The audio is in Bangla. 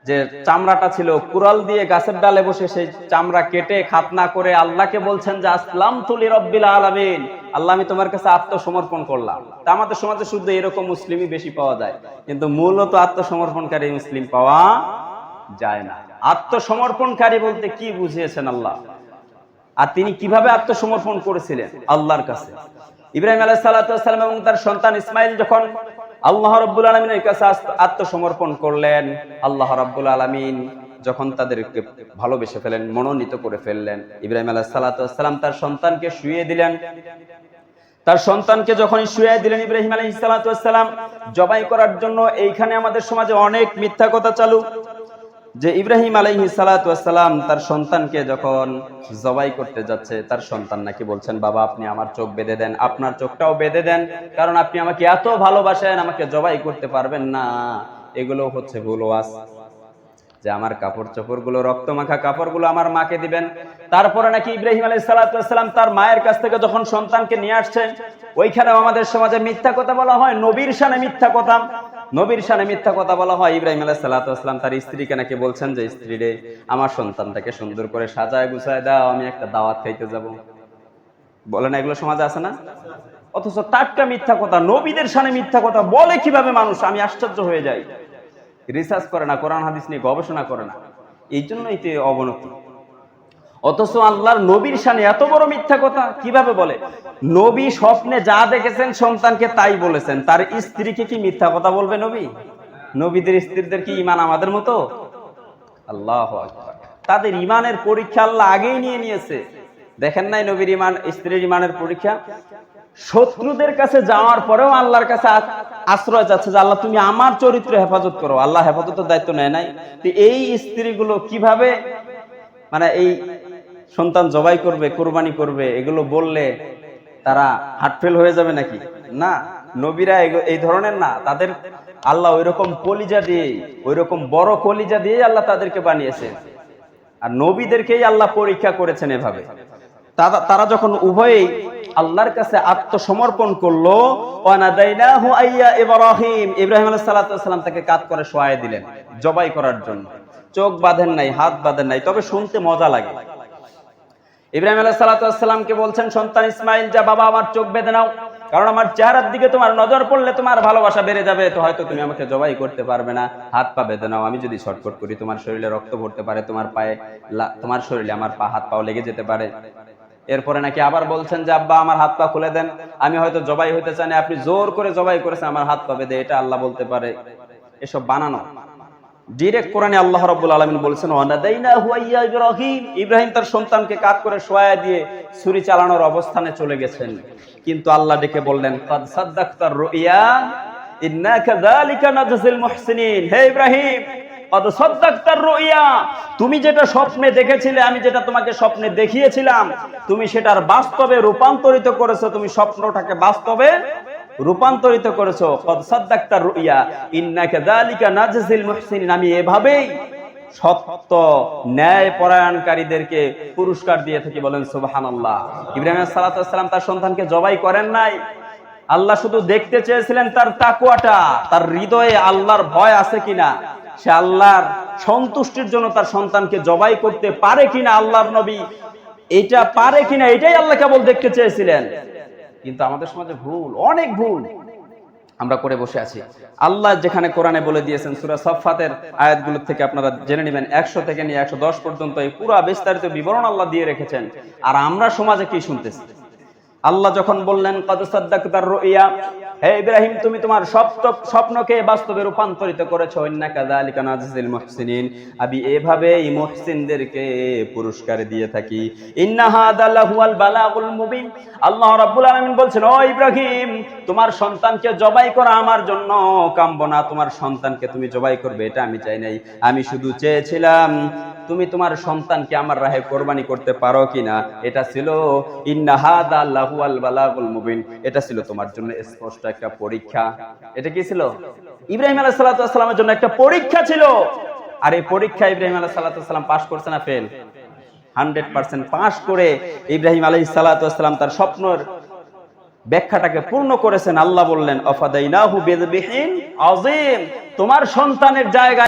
যে চামড়াটা ছিল, কুড়াল দিয়ে গাছের ডালে বসে সেই চামড়া কেটে খাতনা করে আল্লাহকে বলছেন যে আসলামতু লিরাব্বিল আলামিন, আল্লাহ আমি তোমার কাছে আত্মসমর্পণ করলাম। তা আমাদের সমাজে শুধু এরকম মুসলিমই বেশি পাওয়া যায়, কিন্তু মূলত আত্মসমর্পণকারী মুসলিম পাওয়া যায় না। আত্মসমর্পণকারী বলতে কি বুঝিয়েছেন আল্লাহ, আর তিনি কিভাবে আত্মসমর্পণ করেছিলেন আল্লাহর কাছে? ইব্রাহিম আলাইহিস সালাতু ওয়াস সালাম এবং তার সন্তান ইসমাইল যখন আল্লাহ রাব্বুল আলামিনের কাছে আত্মসমর্পণ করলেন, আল্লাহ রাব্বুল আলামিন যখন তাদেরকে ভালোবেসে ফেলেন, মনোনীত করে ফেললেন, ইব্রাহিম আলাইহিস সালাতু ওয়াস সালাম তার সন্তানকে শুইয়ে দিলেন। তার সন্তানকে যখনই শুইয়ে দিলেন ইব্রাহিম আলাইহিস সালাতু ওয়াস সালাম জবাই করার জন্য, এইখানে আমাদের সমাজে অনেক মিথ্যা কথা চালু যে ইব্রাহিম আলাইহিস সালাতু ওয়াস সালাম তার সন্তানকে যখন জবাই করতে যাচ্ছে, তার সন্তান নাকি বলছেন, বাবা আপনি আমার চোখ বেঁধে দেন, আপনার চোখটাও বেঁধে দেন, কারণ আপনি আমাকে এত ভালোবাসেন, আমাকে জবাই করতে পারবেন না। এগুলো হচ্ছে ভুল ওয়াজ, যে আমার কাপড় চোপড়গুলো, রক্ত মাখা কাপড়গুলো আমার মাকে দিবেন। তারপরে নাকি ইব্রাহিম আলাইহিস সালাতু ওয়াস সালাম তার মায়ের কাছ থেকে যখন সন্তানকে নিয়ে আসছেন, ওইখানেও আমাদের সমাজে মিথ্যা কথা বলা হয়, নবীর শানে মিথ্যা কথা, নবীর শানে মিথ্যা কথা বলা হয়। ইব্রাহিম আলাইহিস সালাতু ওয়াস সালাম তার স্ত্রীকে নাকি বলছেন যে স্ত্রী রে, আমার সন্তানটাকে সুন্দর করে সাজায় গুছায় দাও, আমি একটা দাওয়াত খাইতে যাব। বলেন এগুলো সমাজে আছে না? অথচ টাটকা মিথ্যা কথা, নবীদের শানে মিথ্যা কথা বলে কিভাবে মানুষ, আমি আশ্চর্য হয়ে যাই। রিসার্চ করে না, কোরআন হাদিস নিয়ে গবেষণা করে না, এই জন্যই তো অবনতি। অথচ আল্লাহর নবীর শানে এত বড় মিথ্যা কথা কিভাবে বলে? নবী স্বপ্নে যা দেখেছেন সন্তানকে তাই বলেছেন, তার স্ত্রীকে কি মিথ্যা কথা বলবে নবী? নবীদের স্ত্রীদের কি ঈমান আমাদের মতো? আল্লাহু আকবার। তাদের ঈমানের পরীক্ষা আল্লাহ আগেই নিয়ে নিয়েছে। দেখেন নাই নবীর ঈমান, স্ত্রীর ঈমানের পরীক্ষা? শত্রুদের কাছে যাওয়ার পরেও আল্লাহর কাছে আশ্রয় চাচ্ছে যে আল্লাহ তুমি আমার চরিত্র হেফাজত করো। আল্লাহ হেফাজতের দায়িত্ব নেয় নাই? তো এই স্ত্রীগুলো কিভাবে মানে এই সন্তান জবাই করবে, কুরবানি করবে, এগুলো বললে তারা হার্টফেল হয়ে যাবে নাকি? না, নবীরা এই ধরনের না। তাদের আল্লাহ ওইরকম কলিজা দিয়ে, ওইরকম বড় কলিজা দিয়ে আল্লাহ তাদেরকে বানিয়েছেন, আর নবীদেরকেই আল্লাহ পরীক্ষা করেছেন এভাবে। তারা যখন উভয়েই আল্লাহর কাছে আত্মসমর্পণ করলো, ওয়ানাদাইনাহু আইয়া ইব্রাহিম, ইব্রাহিম আলাইহিস সালাতু ওয়াস সালাম তাকে কাঁধ করে শোয়ায় দিলেন জবাই করার জন্য। চোখ বাঁধেন নাই, হাত বাঁধেন নাই, তবে শুনতে মজা লাগে। ইব্রাহিম আলাইহিস সালাতু ওয়াস সালামকে বলছেন সন্তান ইসমাইল, যা বাবা আমার চোখ বেঁধে নাও, কারণ আমার চেহারার দিকে তোমার নজর পড়লে তোমার ভালোবাসা বেড়ে যাবে, তো হয়তো তুমি আমাকে জবাই করতে পারবে না। হাত পা বেঁধে নাও, আমি যদি শর্টকট করি তোমার শরীরে রক্ত পড়তে পারে, তোমার পায়ে, তোমার শরীরে আমার পা হাত পাও লেগে যেতে পারে। এরপরে নাকি আবার বলছেন যে আব্বা আমার হাত পা খুলে দেন, আমি হয়তো জবাই হইতে চাই না, আপনি জোর করে জবাই করেছেন, আমার হাত পা বেঁধে। এটা আল্লাহ বলতে পারে? এসব বানানো। ডাইরেক্ট কোরআনে আল্লাহ রাব্বুল আলামিন বলেছেন ওয়ানাদাইনাহু আইয়া ইব্রাহিম, ইব্রাহিম তার সন্তানকে কাঁধ করে শোয়ায় দিয়ে ছুরি চালানোর অবস্থানে চলে গেছেন, কিন্তু আল্লাহ ডেকে বললেন কাদ সাদ্দাকতার রুইয়া ইন্না কাযালিকা নাজজিল মুহসিনিন। হে ইব্রাহিম, কাদ সাদ্দাকতার রুইয়া, তুমি যেটা স্বপ্নে দেখেছিলে, আমি যেটা তোমাকে স্বপ্নে দেখিয়েছিলাম, তুমি সেটার বাস্তবে রূপান্তরিত করেছো, তুমি স্বপ্নটাকে বাস্তবে রূপান্তরিত করেছো। কদ সাদ্দাকতার রুইয়া ইন্না কাযালিকা নাজজিল মুহসিনিন, আমি এভাবেই সত্য ন্যায় পরায়ণকারীদেরকে পুরস্কার দিয়ে থাকি। বলেন সুবহানাল্লাহ। ইব্রাহিম আলাইহিস সালাতু ওয়াস সালাম তার সন্তানকে জবাই করেন নাই, আল্লাহ শুধু দেখতে চেয়েছিলেন তার তাকওয়াটা, তার হৃদয়ে আল্লাহর ভয় আছে কিনা, সে আল্লাহর সন্তুষ্টির জন্য তার সন্তানকে জবাই করতে পারে কিনা, আল্লাহর নবী এটা পারে কিনা, এটাই আল্লাহ কেবল দেখতে চেয়েছিলেন। কিন্তু আমাদের সমাজে ভুল, অনেক ভুল আমরা করে বসে আছি। আল্লাহ যেখানে কোরআনে বলে দিয়েছেন, সূরা সাফফাতের আয়াতগুলো থেকে আপনারা জেনে নেবেন, 100 থেকে নিয়ে 110 পর্যন্ত এই পুরো বিস্তারিত বিবরণ আল্লাহ দিয়ে রেখেছেন। আর আমরা সমাজে কি শুনতেছি? আল্লাহ যখন বললেন কদ সাদ্দাকতার রুইয়া, হে ইব্রাহিম তুমি তোমার স্বপ্নকে বাস্তবে রূপান্তরিত করেছো, ইন্না কাযালিকা নাজজিল মুহসিনিন, আমি এভাবেই মুহসিনদেরকে পুরস্কার দিয়ে থাকি। ইন্না হাদা লাহুয়াল বালাগুল মুবিন, আল্লাহ রাব্বুল আলামিন বলছেন ও ইব্রাহিম, তোমার সন্তানকে জবাই করা আমার জন্য কাম্য না, তোমার সন্তানকে তুমি জবাই করবে এটা আমি চাই নাই, আমি শুধু চেয়েছিলাম তুমি তোমার সন্তানকে আমার রাহে কোরবানি করতে পারো কিনা। এটা ছিল ইন্না হাদা লাহুয়াল বালাগুল মুবিন, এটা ছিল তোমার জন্য স্পষ্ট একটা পরীক্ষা। এটা কি ছিল? ইব্রাহিম আলাইহিস সালাতু ওয়াস সালামের জন্য একটা পরীক্ষা ছিল। আর এই পরীক্ষা ইব্রাহিম আলাইহিস সালাতু ওয়াস সালাম পাস করছে না ফেল? 100% পাস করে ইব্রাহিম আলাইহিস সালাতু ওয়াস সালাম তার স্বপ্নের ব্যাখ্যাটাকে পূর্ণ করেছেন। আল্লাহ বললেন আফাদাইনাহু বিযবিহিন আযীম, তোমার সন্তানের জায়গায়